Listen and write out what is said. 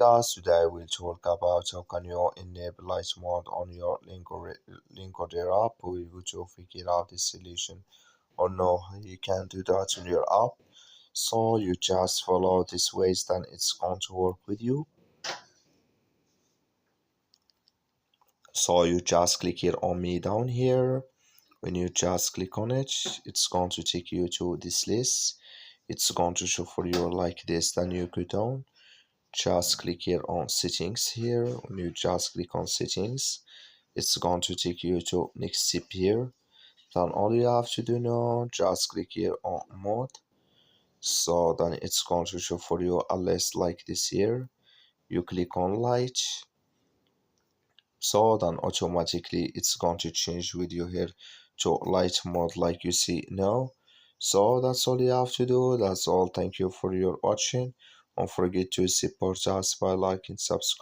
guys, today I will talk about how can you enable light mode on your LingoDeer app. We will to figure out this solution or no, you can do that on your app. So you just follow this ways, then it's going to work with you. So you just click here on me down here. When you just click on it, it's going to take you to this list. It's going to show for you like this. Then you go down, just click here on settings here. When you just click on settings, it's going to take you to next step here. Then all you have to do now, just click here on mode. So then it's going to show for you a list like this here. You click on light, so then automatically it's going to change with you here to light mode like you see now. So that's all you have to do. That's all. Thank you for your watching. Don't forget to support us by liking, subscribe.